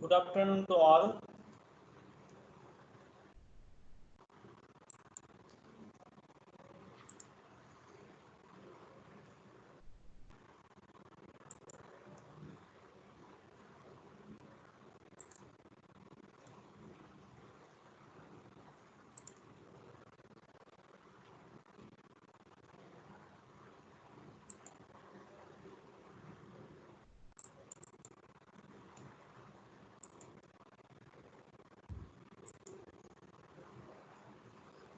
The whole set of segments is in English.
Good afternoon to all.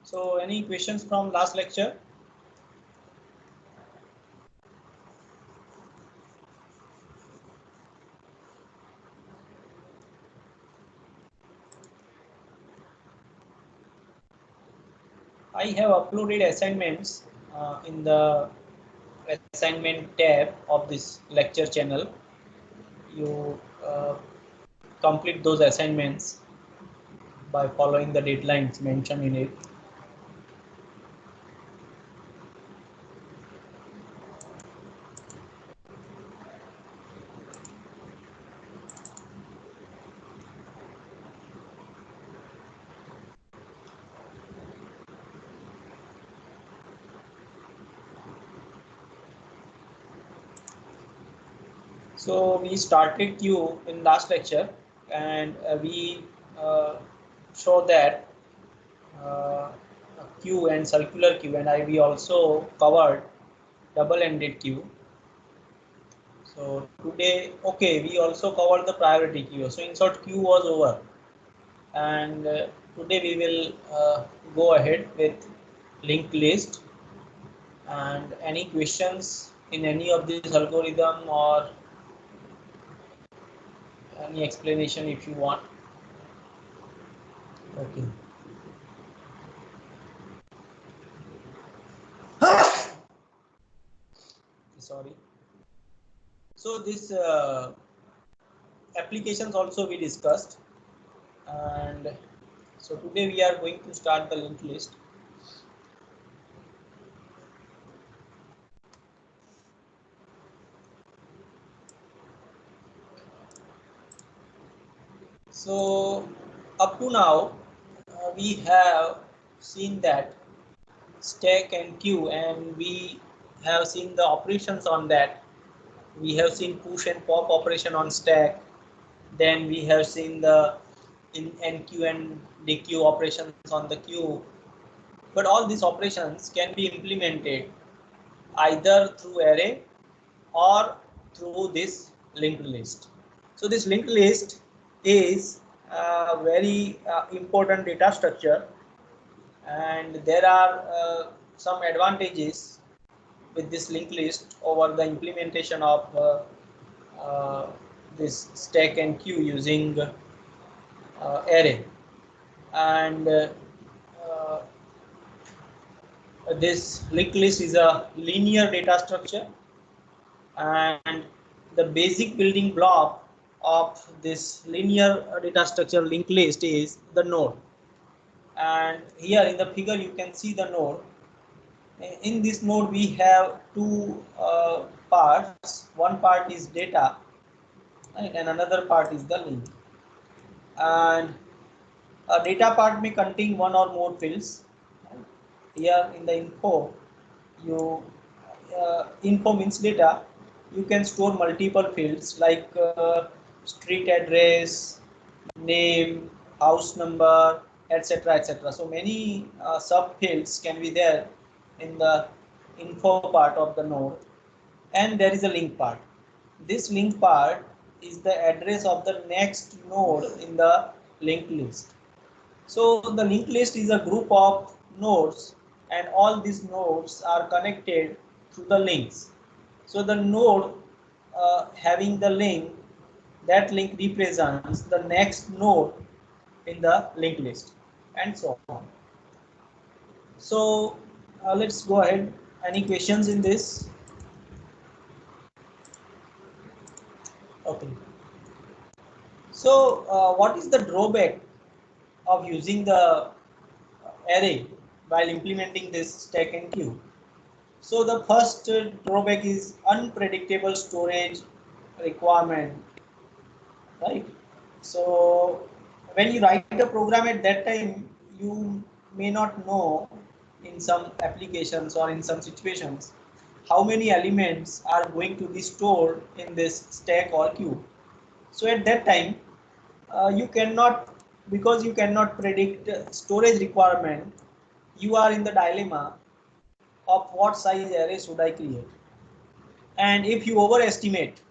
So, any questions from last lecture? I have uploaded assignments in the assignment tab of this lecture channel. You complete those assignments by following the deadlines mentioned in it. So we started Q in last lecture, and we show that Q and circular Q, and we also covered double-ended Q. So today, okay, we also covered the priority queue. So in short, queue was over, and today we will go ahead with linked list. And any questions in any of this algorithm or any explanation if you want. Okay. Sorry. So this applications also we discussed, and so today we are going to start the linked list. So up to now, we have seen that stack and queue, and we have seen the operations on that. We have seen push and pop operation on stack. Then we have seen the in NQ and DQ operations on the queue. But all these operations can be implemented either through array or through this linked list. So this linked list is a very important data structure, and there are some advantages with this linked list over the implementation of this stack and queue using array. And this linked list is a linear data structure, and the basic building block of this linear data structure linked list is the node. And here in the figure you can see the node. In this node we have two parts. One part is data, right, and another part is the link. And a data part may contain one or more fields. Here in the info, you info means data. You can store multiple fields like street address, name, house number, etc., etc. So many sub fields can be there in the info part of the node. And there is a link part. This link part is the address of the next node in the linked list. So the linked list is a group of nodes, and all these nodes are connected through the links. So the node having the link, that link represents the next node in the linked list, and so on. So let's go ahead. Any questions in this? Okay. So what is the drawback of using the array while implementing this stack and queue? So the first drawback is unpredictable storage requirement, right? So when you write a program at that time, you may not know in some applications or in some situations how many elements are going to be stored in this stack or queue. So at that time, you cannot, because you cannot predict storage requirement, you are in the dilemma of what size array should I create. And if you overestimate,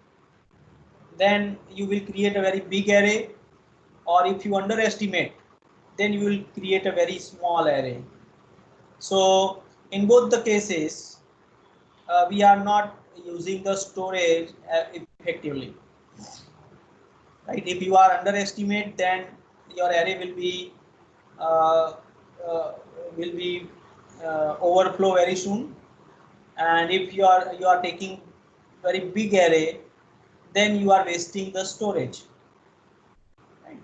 then you will create a very big array, or if you underestimate, then you will create a very small array. So in both the cases, we are not using the storage effectively. Right? If you are underestimate, then your array uh, uh, will be overflow very soon. And if you are taking very big array, then you are wasting the storage. Right?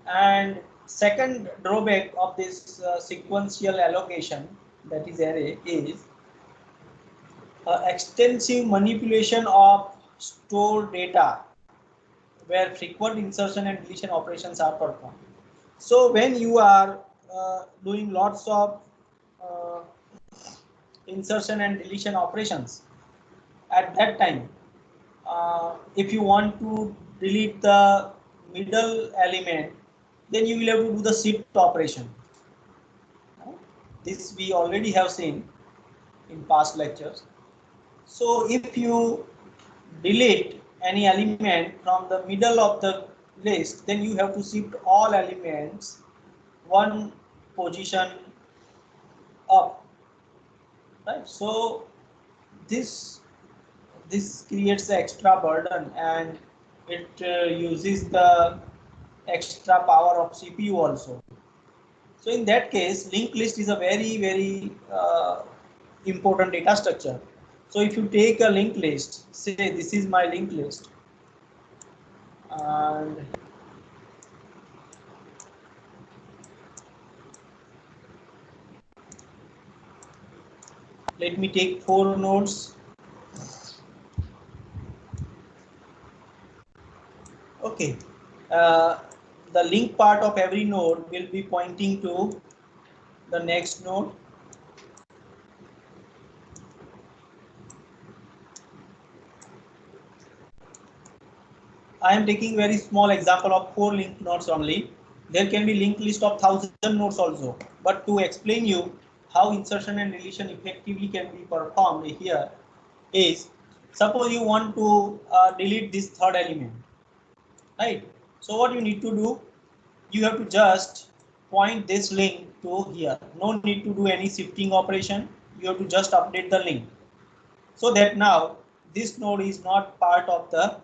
And second drawback of this sequential allocation, that is array, is extensive manipulation of stored data where frequent insertion and deletion operations are performed. So when you are doing lots of uh, insertion and deletion operations, at that time, if you want to delete the middle element, then you will have to do the shift operation. This we already have seen in past lectures. So if you delete any element from the middle of the list, then you have to shift all elements one position up, right? So this creates the extra burden, and it uses the extra power of CPU also. So in that case, linked list is a very important data structure. So if you take a linked list, say this is my linked list, and let me take 4 nodes. Okay, uh, the link part of every node will be pointing to the next node. I am taking very small example of 4 linked nodes only. There can be linked list of 1000 nodes also. But to explain you how insertion and deletion effectively can be performed here is, suppose you want to delete this third element, right? So what you need to do, you have to just point this link to here. No need to do any shifting operation. You have to just update the link, so that now this node is not part of the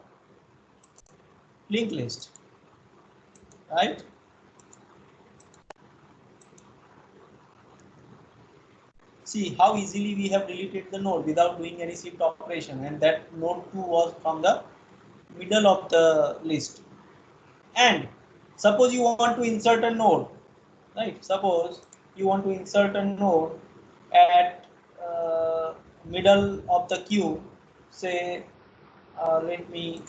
linked list, right? See how easily we have deleted the node without doing any shift operation, and that node 2 was from the middle of the list. And suppose you want to insert a node, right? Suppose you want to insert a node at middle of the queue. Say, let me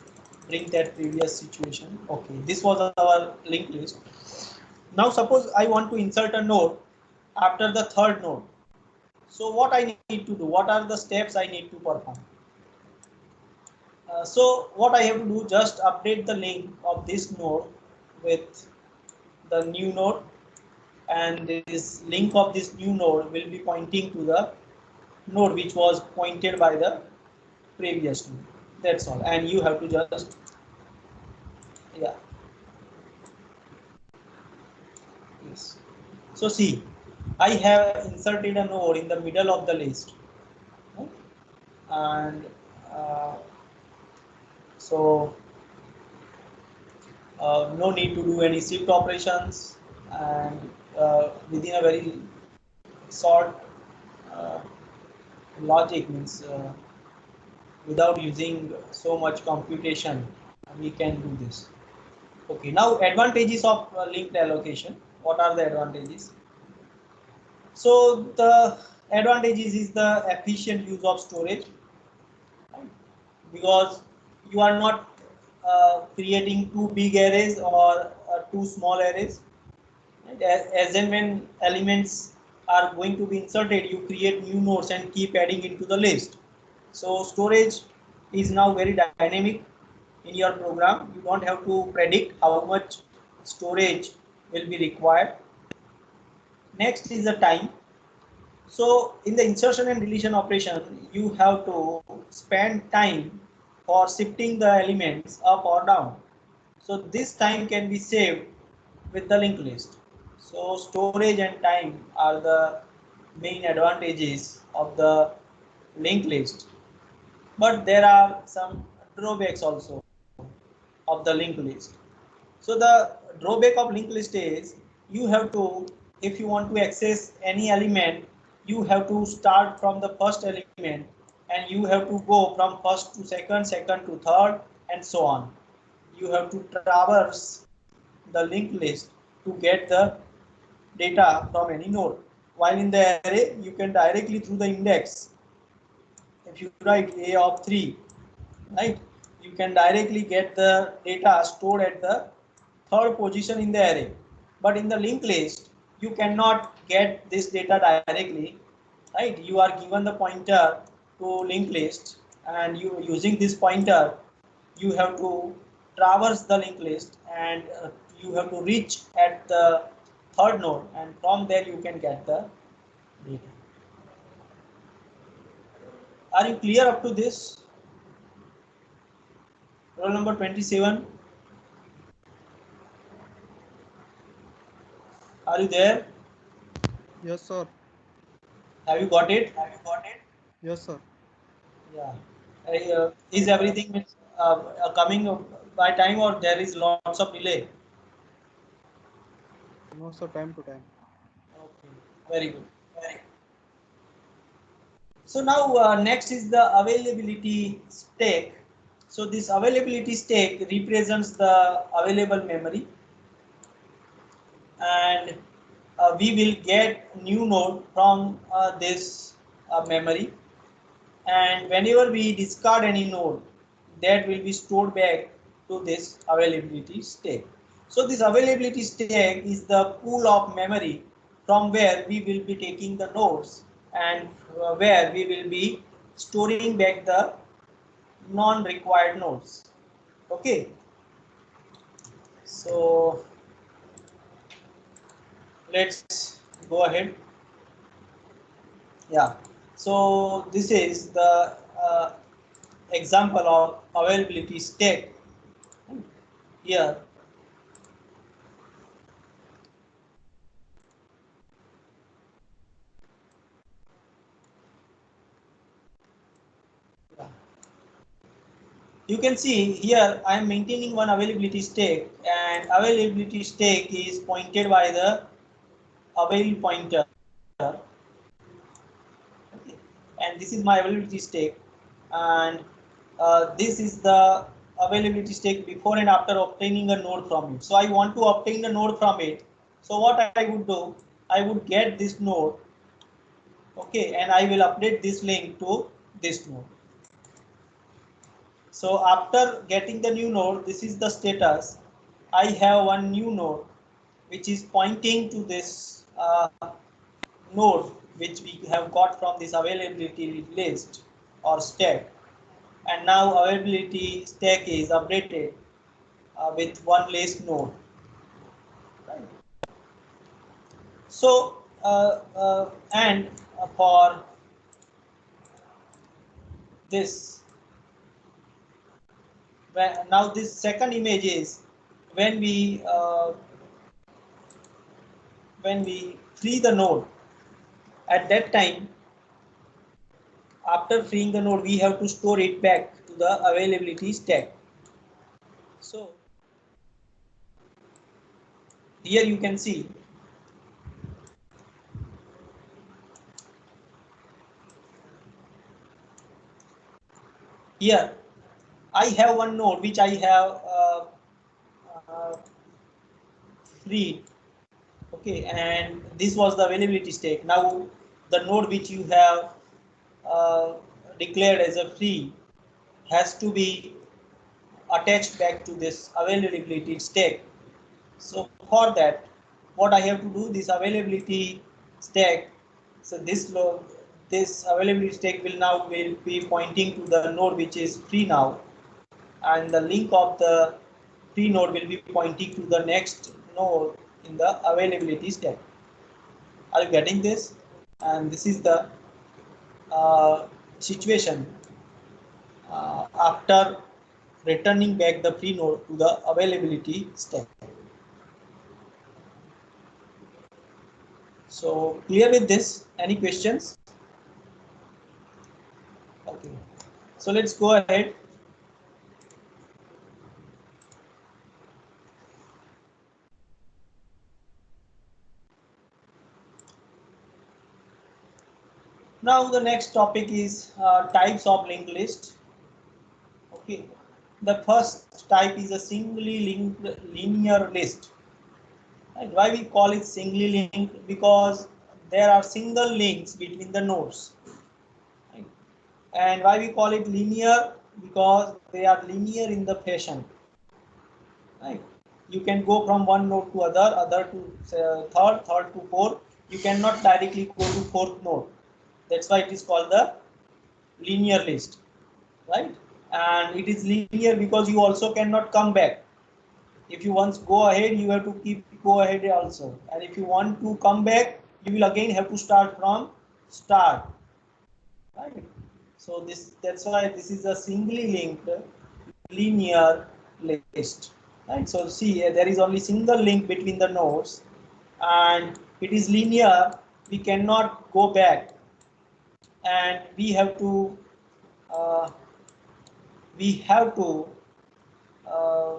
bring that previous situation. Okay, this was our linked list. Now suppose I want to insert a node after the third node. So what I need to do? What are the steps I need to perform? So what I have to do, just update the link of this node with the new node, and this link of this new node will be pointing to the node which was pointed by the previous node. That's all, and you have to just, yeah, yes. So see, I have inserted a node in the middle of the list, right? And uh, so no need to do any shift operations, and within a very short uh, logic, means without using so much computation, we can do this. Okay, now advantages of linked allocation. What are the advantages? So the advantages is the efficient use of storage, right? Because you are not creating two big arrays or two small arrays. And as and when elements are going to be inserted, you create new nodes and keep adding into the list. So storage is now very dynamic in your program. You don't have to predict how much storage will be required. Next is the time. So in the insertion and deletion operation, you have to spend time for shifting the elements up or down. So this time can be saved with the linked list. So storage and time are the main advantages of the linked list. But there are some drawbacks also of the linked list. So the drawback of linked list is you have to, if you want to access any element, you have to start from the first element and you have to go from first to second, second to third, and so on. You have to traverse the linked list to get the data from any node. While in the array, you can directly through the index. If you write a of 3, right, you can directly get the data stored at the third position in the array. But in the linked list, you cannot get this data directly, right? You are given the pointer to linked list, and you using this pointer, you have to traverse the linked list, and you have to reach at the third node, and from there you can get the data. Are you clear up to this? Roll number 27. Are you there? Yes, sir. Have you got it? Have you got it? Yes, sir. Yeah. Is everything coming by time, or there is lots of delay? No, sir. Time to time. Okay. Very good. Very good. So now next is the availability stack. So this availability stack represents the available memory, and we will get new node from this memory, and whenever we discard any node, that will be stored back to this availability stack. So this availability stack is the pool of memory from where we will be taking the nodes, and where we will be storing back the non-required nodes. Okay, so let's go ahead. Yeah, so this is the example of availability stack here. You can see here I am maintaining one availability stack, and availability stack is pointed by the avail pointer. Okay. And this is my availability stack, and this is the availability stack before and after obtaining a node from it. So I want to obtain the node from it. So what I would do, I would get this node, okay, and I will update this link to this node. So after getting the new node, this is the status. I have one new node which is pointing to this node which we have got from this availability list or stack. And now availability stack is updated with one less node. Right. So and for this, now this second image is when we free the node. At that time, after freeing the node, we have to store it back to the availability stack. So here you can see here I have one node which I have uh, freed. Okay, and this was the availability stack. Now the node which you have declared as a free has to be attached back to this availability stack. So for that, what I have to do, this availability stack. So this availability stack will be pointing to the node which is free now, and the link of the free node will be pointing to the next node in the availability stack. Are you getting this? And this is the situation after returning back the free node to the availability stack. So clear with this? Any questions? Okay. So let's go ahead. Now the next topic is types of linked list. Okay. The first type is a singly linked linear list. And why we call it singly linked? Because there are single links between the nodes. Right? And why we call it linear? Because they are linear in the fashion. Right? You can go from one node to other to third to fourth. You cannot directly go to fourth node. That's why it is called the linear list, right? And it is linear because you also cannot come back. If you once go ahead, you have to go ahead also. And if you want to come back, you will again have to start from start, right? So that's why this is a singly linked linear list, right? So see, there is only single link between the nodes, and it is linear. We cannot go back, and we have to uh, uh,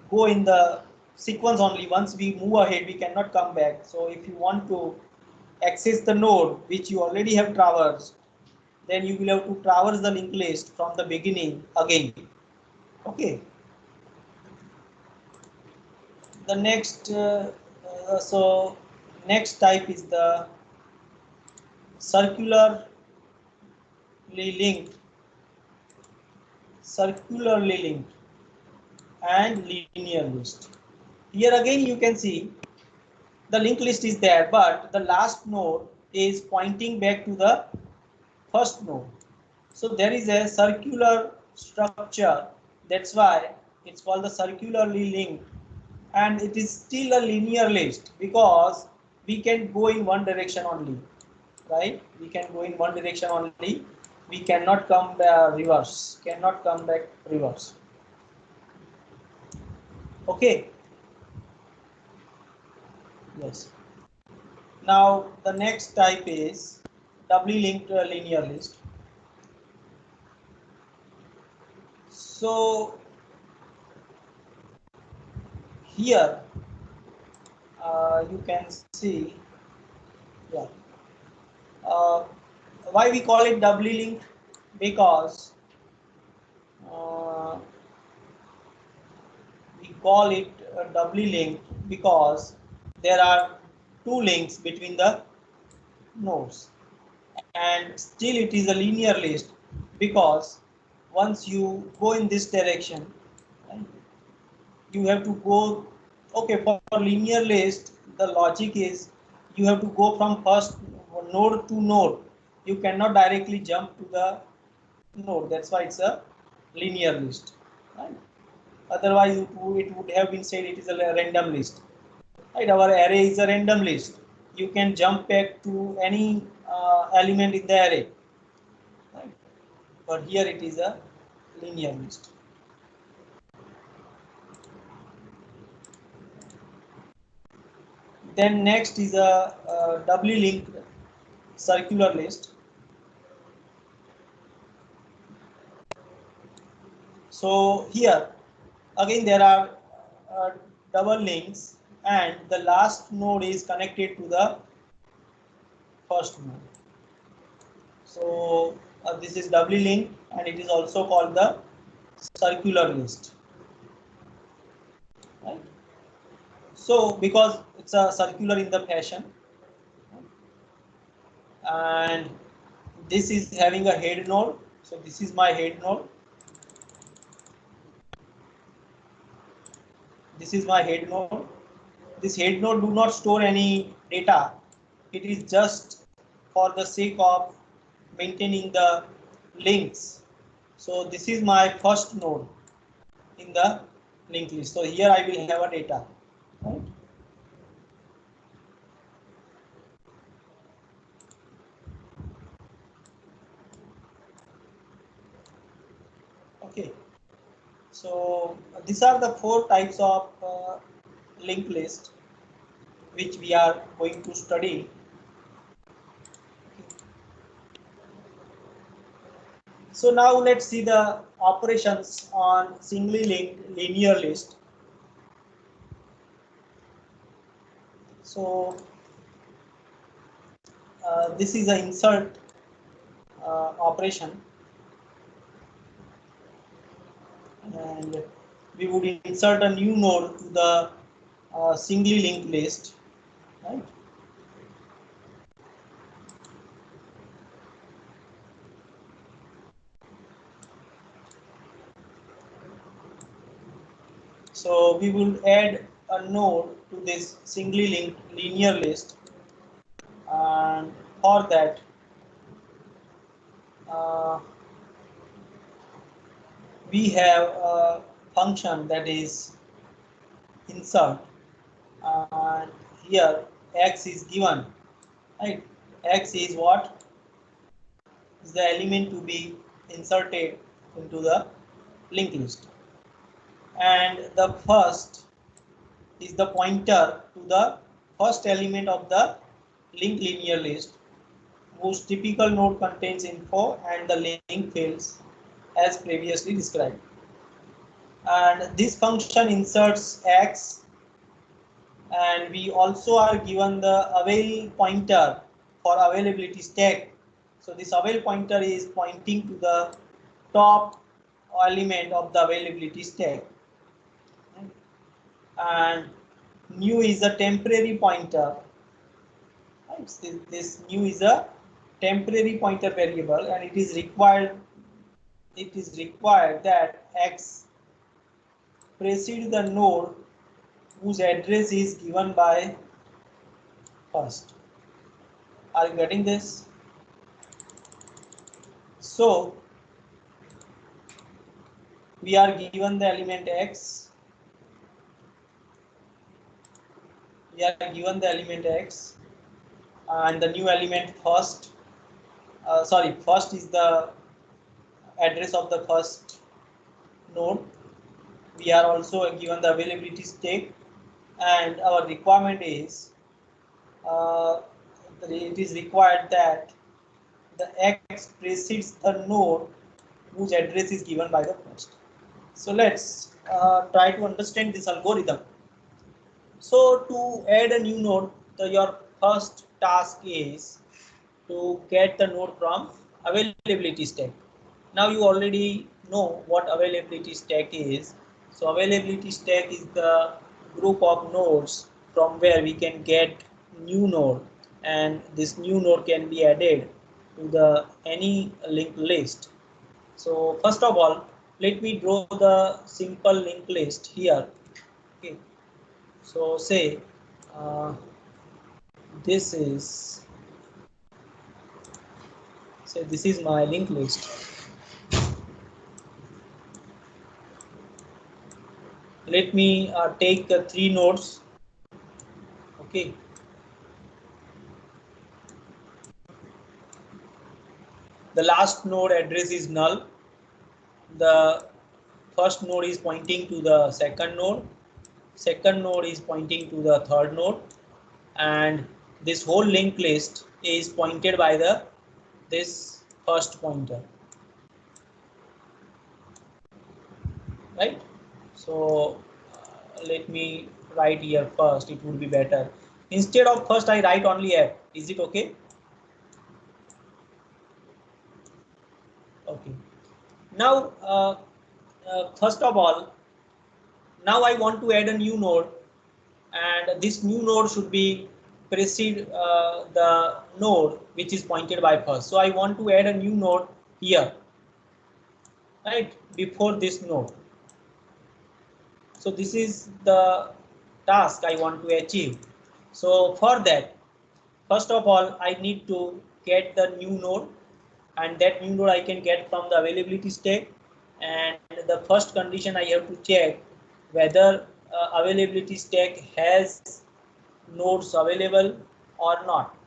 go in the sequence only. Once we move ahead, we cannot come back. So if you want to access the node which you already have traversed, then you will have to traverse the linked list from the beginning again. Okay. The next type is the circularly linked and linear list. Here again you can see the linked list is there, but the last node is pointing back to the first node. So there is a circular structure. That's why it's called the circularly linked, and it is still a linear list because we can go in one direction only, right? We can go in one direction only. We cannot come reverse. Cannot come back reverse. Okay. Yes. Now the next type is doubly linked linear list. So here you can see, yeah. Uh, why we call it doubly linked? Because we call it doubly linked because there are two links between the nodes, and still it is a linear list because once you go in this direction, right, you have to go. Okay, for linear list, the logic is you have to go from first node to node. You cannot directly jump to the node. That's why it's a linear list, right? Otherwise it would have been said it is a random list, right? Our array is a random list. You can jump back to any element in the array, right? But here it is a linear list. Then next is a doubly linked circular list. So here again there are double links, and the last node is connected to the first node. So this is doubly linked, and it is also called the circular list, right? So because it's a circular in the fashion, and this is having a head node. So this is my head node, this is my head node. This head node do not store any data. It is just for the sake of maintaining the links. So this is my first node in the linked list. So here I will have a data. Right? Okay. So these are the four types of linked list which we are going to study. So now let's see the operations on singly linked linear list. So this is an insert operation, and we would insert a new node to the singly linked list, right? So we will add a node to this singly linked linear list, and for that we have a function that is insert, and here x is given, right? X is what is the element to be inserted into the linked list, and the first is the pointer to the first element of the linked linear list, whose typical node contains info and the link fields as previously described. And this function inserts x, and we also are given the avail pointer for availability stack. So this avail pointer is pointing to the top element of the availability stack, and new is a temporary pointer. This new is a temporary pointer variable, and it is required that x precede the node whose address is given by first. Are you getting this? So we are given the element x. We are given the element x, and the new element first. First is the address of the first node. We are also given the availability state, and our requirement is it is required that the x precedes the node whose address is given by the first. So let's try to understand this algorithm. So to add a new node, your first task is to get the node from availability stack. Now you already know what availability stack is. So availability stack is the group of nodes from where we can get new node, and this new node can be added to the any linked list. So first of all, let me draw the simple linked list here. Okay. So say this is my linked list. Let me take 3 nodes. Okay. The last node address is null. The first node is pointing to the second node. Second node is pointing to the third node, and this whole linked list is pointed by this first pointer. Right? So let me write here first. It would be better. Instead of first, I write only f. Is it okay? Okay. Now, first of all, now I want to add a new node, and this new node should be precede the node which is pointed by first. So I want to add a new node here, right, before this node. So this is the task I want to achieve. So for that, first of all, I need to get the new node, and that new node I can get from the availability stack. And the first condition I have to check whether availability stack has nodes available or not.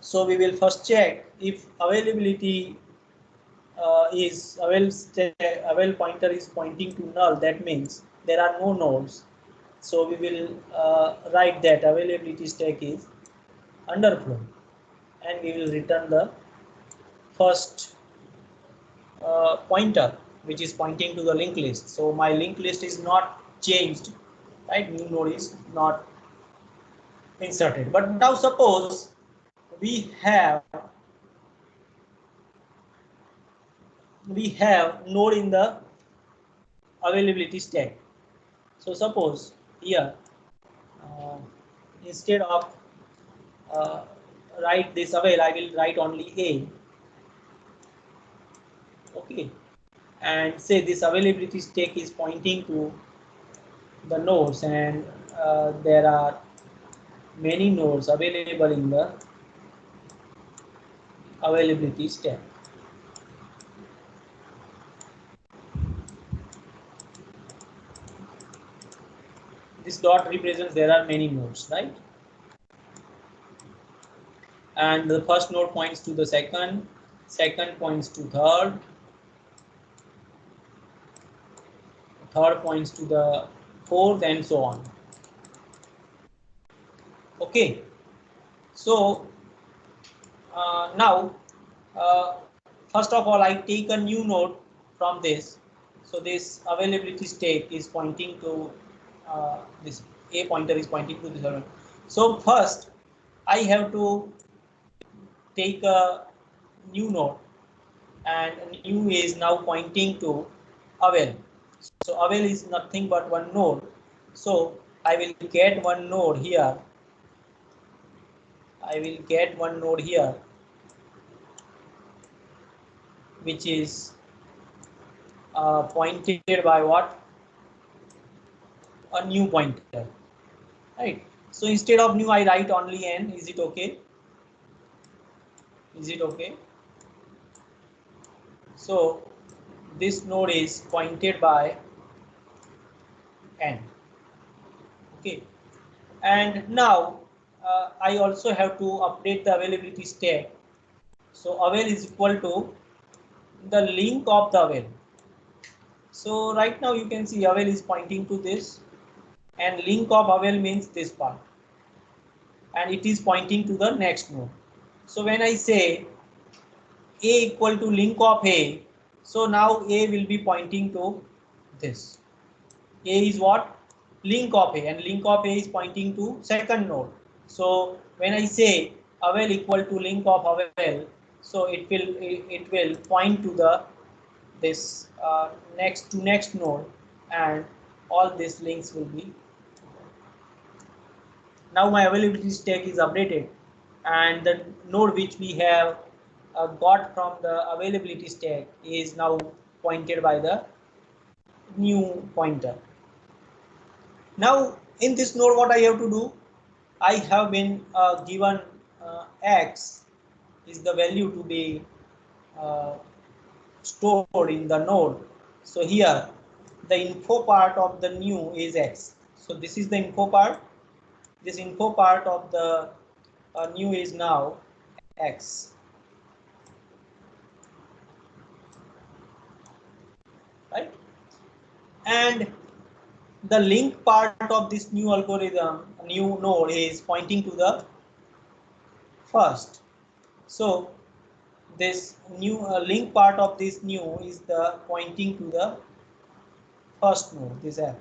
So we will first check if availability avail pointer is pointing to null. That means there are no nodes. So we will write that availability stack is underflow, and we will return the first pointer which is pointing to the linked list. So my linked list is not changed, right? New node is not inserted. But now suppose we have node in the availability stack. So suppose here uh, instead of uh, write this avail, I will write only a. Okay, and say this availability stack is pointing to the nodes, and there are many nodes available in the availability stack. This dot represents there are many nodes, right? And the first node points to the second points to third points to the fourth, and so on. Okay, so now first of all, I take a new node from this. So this availability state is pointing to this a pointer is pointing to this other. So first I have to take a new node, and new is now pointing to avail. So avail is nothing but one node. So I will get one node here. Which is pointed by what? A new pointer, right? So instead of new, I write only n. Is it okay? So this node is pointed by n. Okay, and now I also have to update the availability stack. So avail is equal to the link of the avail. So right now you can see avail is pointing to this, and link of avail means this part, and it is pointing to the next node. So when I say a equal to link of a, so now a will be pointing to this. A is what? Link of a, and link of a is pointing to second node. So when I say avail equal to link of avail, so it will point to the this next node, and all these links will be. Now my availability stack is updated, and the node which we have got from the availability stack is now pointed by the new pointer. Now in this node, what I have to do? I have been given x is the value to be uh, stored in the node. So here the info part of the new is x. So this is the info part. This info part of the new is now x, right? And the link part of this new algorithm, new node, is pointing to the first. So this new link part of this new is the pointing to the first node, this f,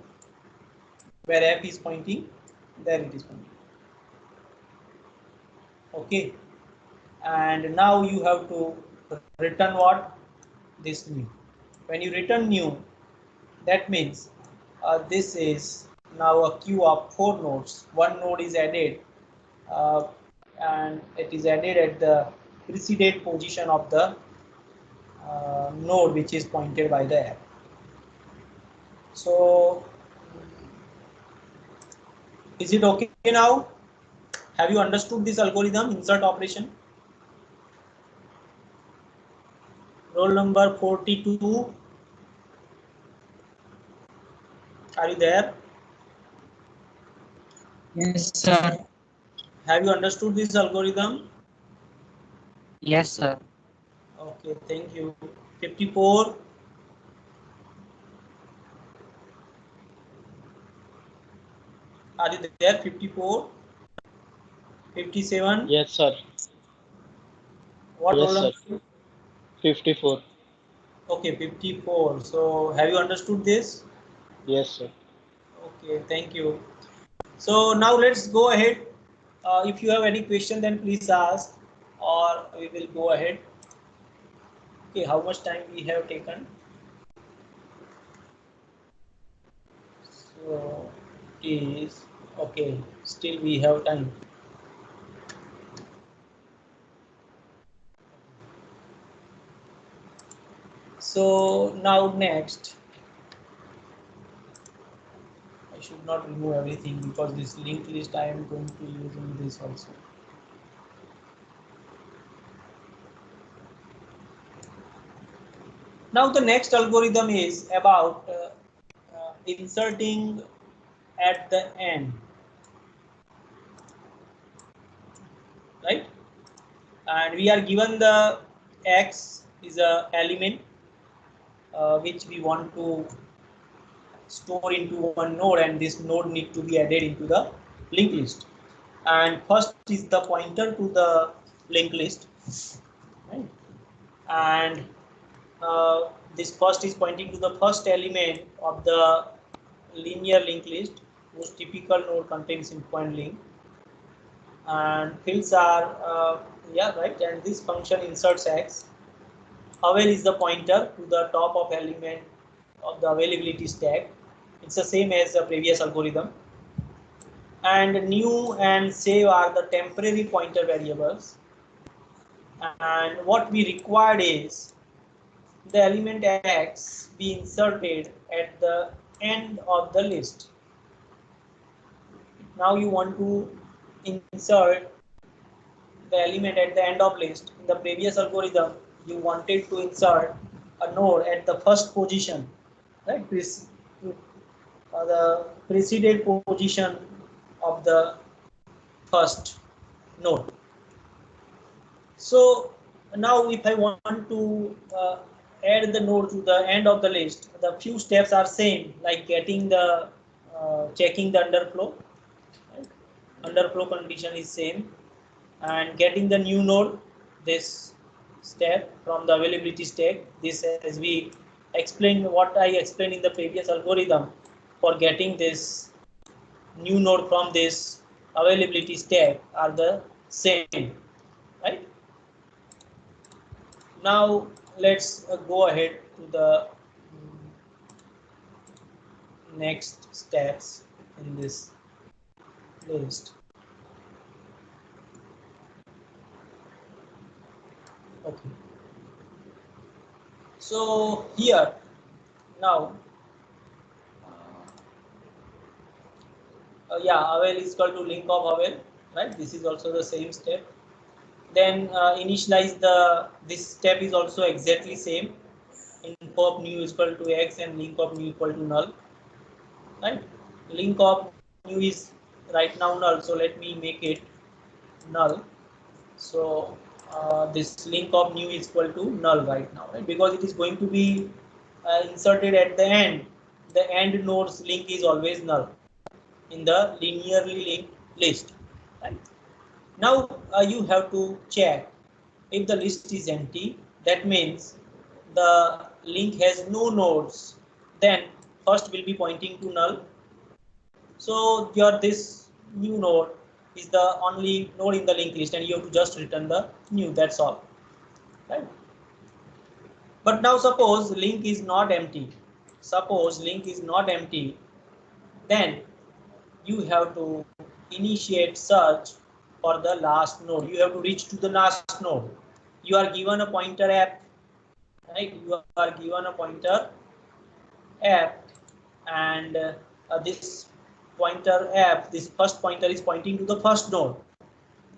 where f is pointing, there it is pointing. Okay, and now you have to return what? This new. When you return new, that means this is now a queue of 4 nodes. One node is added, and it is added at the preceded position of the node which is pointed by the app. So Is it okay now? Have you understood this algorithm, insert operation? Roll number 42. Are you there? Yes, sir. Have you understood this algorithm? Yes, sir. Okay, thank you. 54. Are you there? 54. 57. Yes, sir. What Yes, roll sir. number? 54. Okay, 54. So have you understood this? Yes, sir. Okay, thank you. So now let's go ahead. If you have any question, then please ask, or we will go ahead. Okay, how much time we have taken? So is okay. Still we have time. So now next, I should not remove everything because this linked list I am going to use in this also. Now the next algorithm is about inserting at the end, right? And we are given the X is a element which we want to store into one node, and this node need to be added into the linked list. And first is the pointer to the linked list, right? And this first is pointing to the first element of the linear linked list whose typical node contains endpoint link, and fields are yeah, right, and this function inserts X. Avel is the pointer to the top of element of the availability stack. It's the same as the previous algorithm. And new and save are the temporary pointer variables. And what we required is the element X be inserted at the end of the list. Now you want to insert the element at the end of list. In the previous algorithm, you wanted to insert a node at the first position, right? The preceded position of the first node. So now if I want to add the node to the end of the list, the few steps are same, like getting the checking the underflow, right? Underflow condition is same, and getting the new node, this step from the availability stack. This, as we explained, what I explained in the previous algorithm, for getting this new node from this availability stack are the same, right? Now let's go ahead to the next steps in this list. Okay. So here now, yeah, Avel is equal to link of Avel, right? This is also the same step. Then initialize the, this step is also exactly same. Info of new is equal to X and link of new equal to null, right? Link of new is right now null, so let me make it null. So this link of new is equal to null right now, right? Because it is going to be inserted at the end. The end node's link is always null in the linearly linked list, right? Now you have to check if the list is empty. That means the link has no nodes. Then first will be pointing to null. So your this new node is the only node in the linked list, and you have to just return the new. That's all, right? But now suppose link is not empty. Suppose link is not empty, then you have to initiate search for the last node. You have to reach to the last node. You are given a pointer app, right? You are given a pointer app, and this pointer f, this first pointer is pointing to the first node.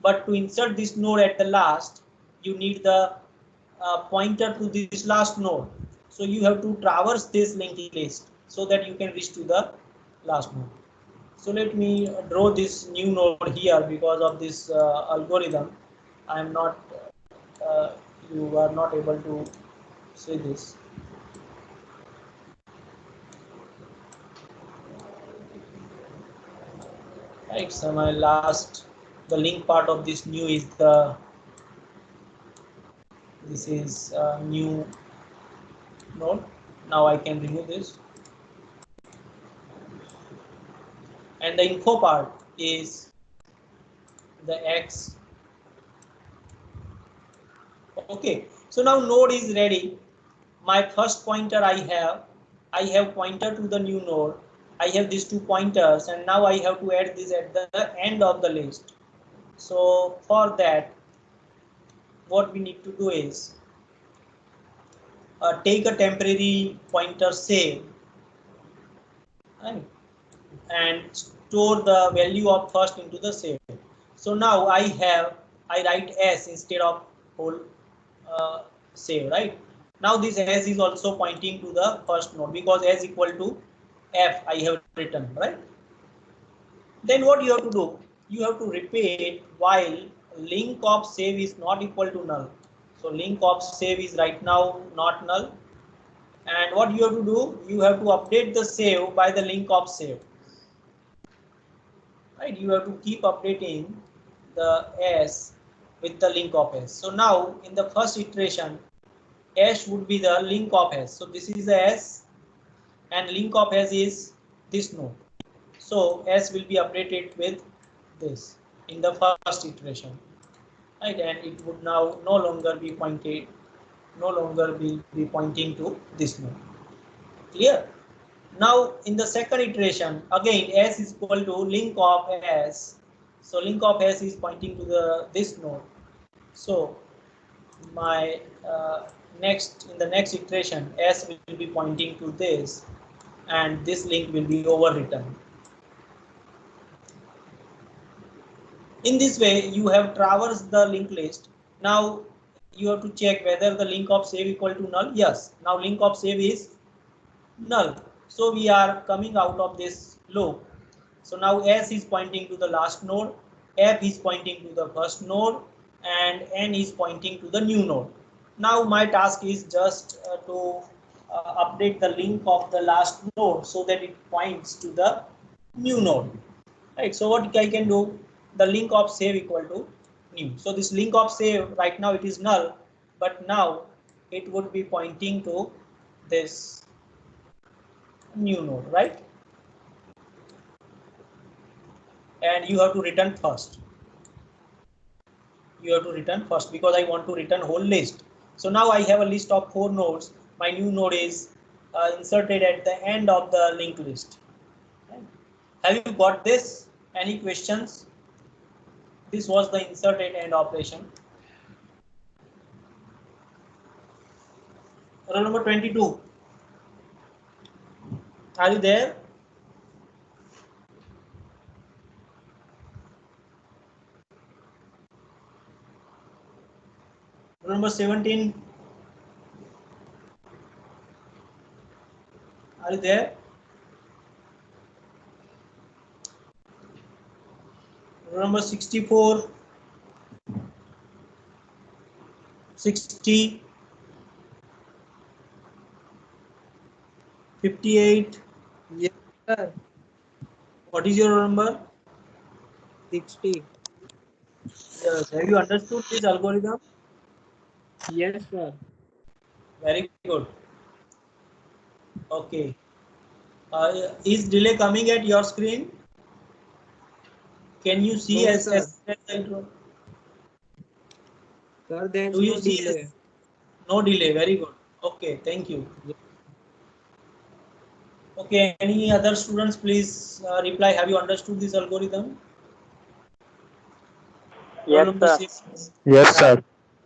But to insert this node at the last, you need the pointer to this last node. So you have to traverse this linked list so that you can reach to the last node. So let me draw this new node here because of this algorithm. I am not, you are not able to see this. Right, so my last, the link part of this new is this is new node. Now I can remove this. And the info part is the X. Okay, so now node is ready. My first pointer I have pointer to the new node. I have these two pointers, and now I have to add this at the end of the list. So for that, what we need to do is take a temporary pointer save, right, and store the value of first into the save. So now I write s instead of whole save, right? Now this s is also pointing to the first node because s equal to f I have written, right? Then what you have to do? You have to repeat while link of save is not equal to null. So link of save is right now not null. And what you have to do? You have to update the save by the link of save. Right? You have to keep updating the s with the link of s. So now in the first iteration, s would be the link of s. So this is the s, and link of s is this node. So s will be updated with this in the first iteration, right? And it would now no longer be pointed, no longer will be pointing to this node. Clear? Now in the second iteration, again s is equal to link of s. So link of s is pointing to the this node. So my in the next iteration, s will be pointing to this, and this link will be overwritten. In this way, you have traversed the linked list. Now you have to check whether the link of save equal to null. Yes. Now link of save is null. So we are coming out of this loop. So now s is pointing to the last node, f is pointing to the first node, and n is pointing to the new node. Now my task is just to update the link of the last node so that it points to the new node. Right. So what I can do? The link of save equal to new. So this link of save right now it is null, but now it would be pointing to this new node, right? And you have to return first. You have to return first because I want to return whole list. So now I have a list of 4 nodes. My new node is inserted at the end of the linked list. Right. Have you got this? Any questions? This was the insert at end operation. Roll number 22. Are you there? Roll number 17. Are you there? Roll number 64. 60. 58. Yes, sir. What is your roll number? 60. Yes. Have you understood this algorithm? Yes, sir. Very good. Okay. Is delay coming at your screen? Can you see No, as sir. Sir, there is Do you no see delay. no delay? Very good. Okay, thank you. Yes. Okay, any other students please reply. Have you understood this algorithm? Roll Yes, number sir. 6. Yes, sir.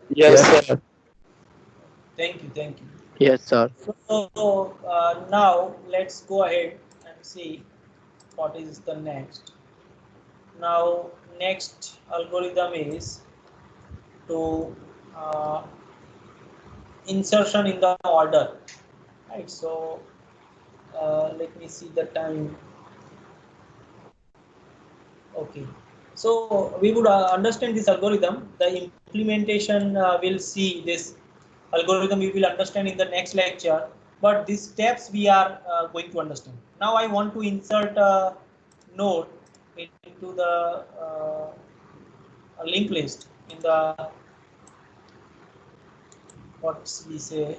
Yes, Yes, sir. sir. Thank you, thank you. Yes, sir. So now let's go ahead and see what is the next. Now next algorithm is to insertion in the order, right? So let me see the time. Okay, so we would understand this algorithm. The implementation will see this algorithm we will understand in the next lecture, but these steps we are going to understand. Now I want to insert a node into the a linked list in the, what we say,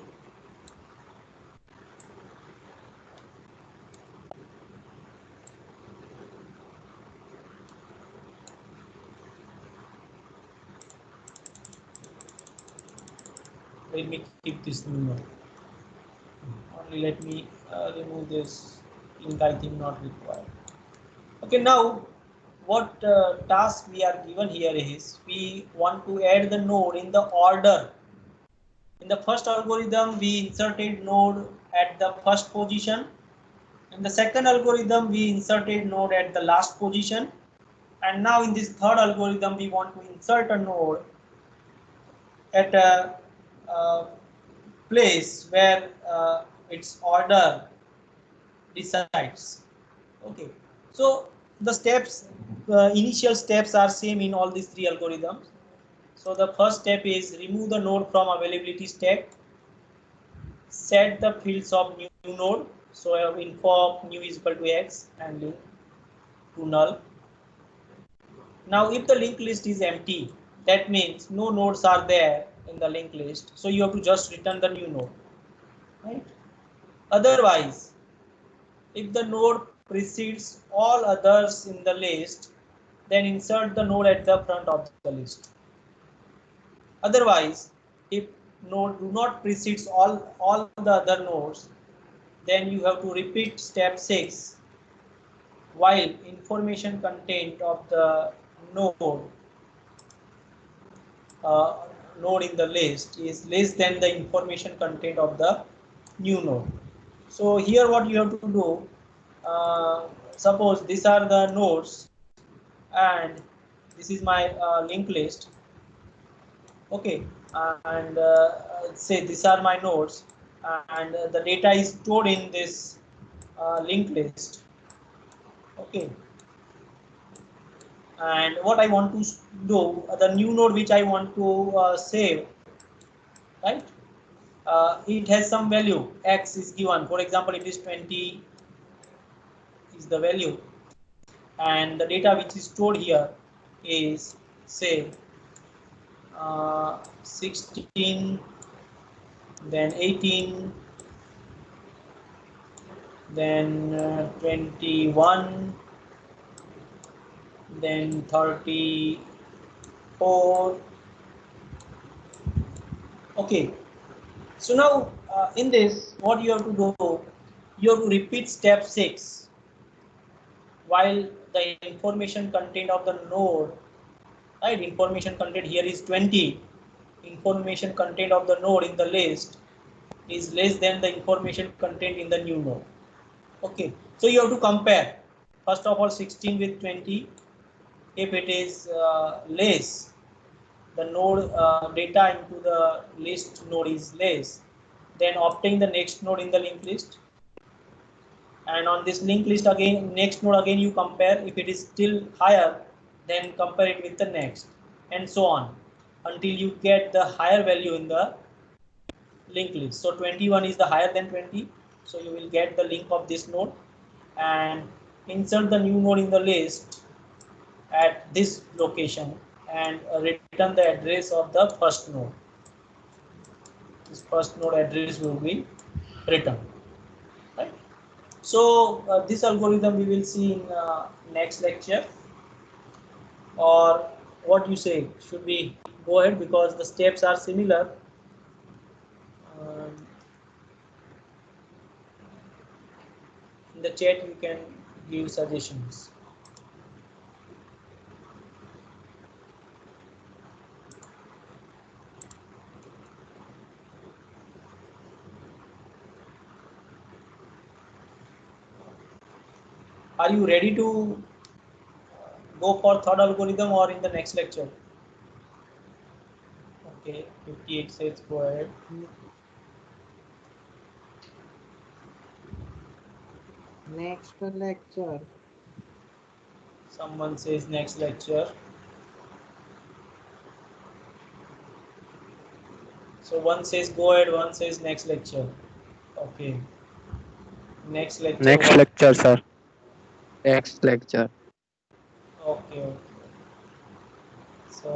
let me keep this new node. Only let me remove this link, I think not required. Okay, now what task we are given here is we want to add the node in the order. In the first algorithm, we inserted node at the first position. In the second algorithm, we inserted node at the last position. And now in this third algorithm, we want to insert a node at a place where its order decides. Okay, so the steps, initial steps are same in all these three algorithms. So the first step is remove the node from availability stack, set the fields of new node. So info of new is equal to x and link to null. Now if the linked list is empty, that means no nodes are there in the linked list. So you have to just return the new node, right? Otherwise, if the node precedes all others in the list, then insert the node at the front of the list. Otherwise, if node do not precedes all the other nodes, then you have to repeat step 6 while information content of the node node in the list is less than the information content of the new node. So here what you have to do, suppose these are the nodes and this is my linked list. Okay, and say these are my nodes and the data is stored in this linked list. Okay, and what I want to do, the new node which I want to save, right? It has some value, x is given. For example, it is 20 is the value, and the data which is stored here is say 16, then 18, then 21, then 34. Okay, so now in this what you have to do, you have to repeat step 6 while the information content of the node, right, information content here is 20, information content of the node in the list is less than the information content in the new node. Okay, so you have to compare first of all 16 with 20. If it is less, the node data into the list node is less, then obtain the next node in the linked list, and on this linked list again, next node again you compare. If it is still higher, then compare it with the next, and so on until you get the higher value in the linked list. So 21 is the higher than 20, so you will get the link of this node and insert the new node in the list at this location and return the address of the first node. This first node address will be returned, right? So this algorithm we will see in next lecture, or what you say, should we go ahead because the steps are similar? Um, in the chat you can give suggestions. Are you ready to go for third algorithm or in the next lecture? Okay, 58 says go ahead. Next lecture. Someone says next lecture. So one says go ahead, one says next lecture. Okay. Next lecture. Next what? lecture, sir. Next lecture. Okay, okay. So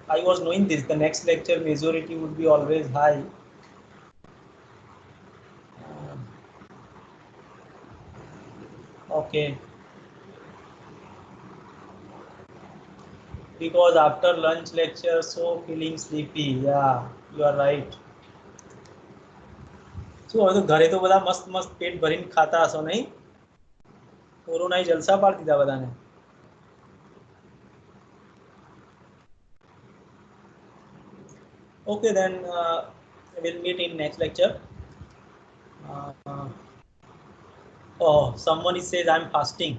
I was knowing this. The next lecture majority would be always high. Okay. Because after lunch lecture, so feeling sleepy. Yeah, you are right. શું હવે તો ઘરે તો બધા મસ્ત મસ્ત પેટ ભરીને ખાતા હશો નહીં? કોરોનાએ જલસા પાડી દીધા બધાને. Okay, then we'll meet in next lecture. Oh, someone says I'm fasting.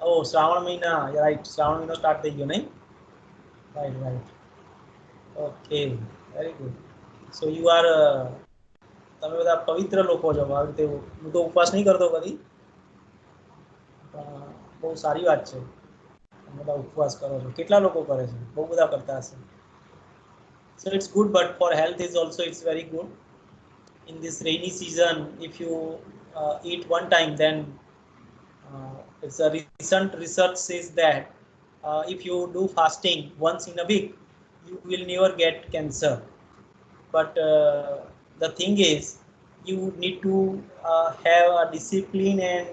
Oh, Shravan Mahina. You're right. Shravan Mahina start થઈ ગયો નહીં? Right, right. Okay, very good. So you are તમે બધા પવિત્ર લોકો છો. આવી રીતે હું તો ઉપવાસ નહીં કરતો કદી. બહુ સારી વાત છે. તમે બધા ઉપવાસ કરો છો. કેટલા લોકો કરે છે? બહુ બધા કરતા હશે. So it's good, but for health is also it's very good. In this rainy season, if you eat one time, then it's a recent research says that if you do fasting once in a week, you will never get cancer. But the thing is, you need to have a discipline and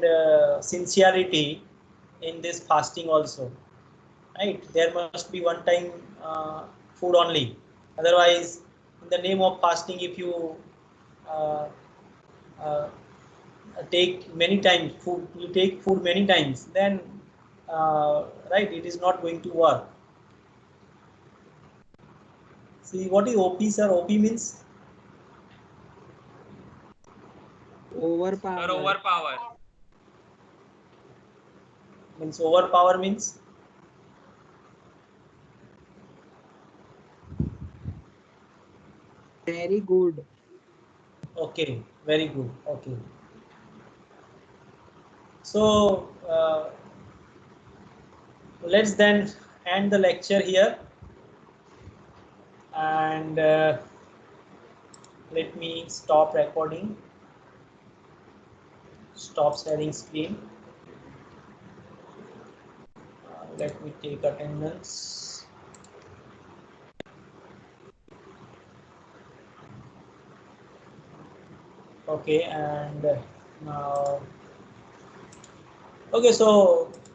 sincerity in this fasting also, right? There must be one time food only. Otherwise, in the name of fasting, if you uh, uh, take many times food, you take food many times, then right, it is not going to work. See, what is OP, sir? OP means Overpower. Overpower. overpower means Very good. okay, very good. Okay, so let's then end the lecture here, and let me stop recording, stop sharing screen. Let me take attendance. Okay, and now okay, so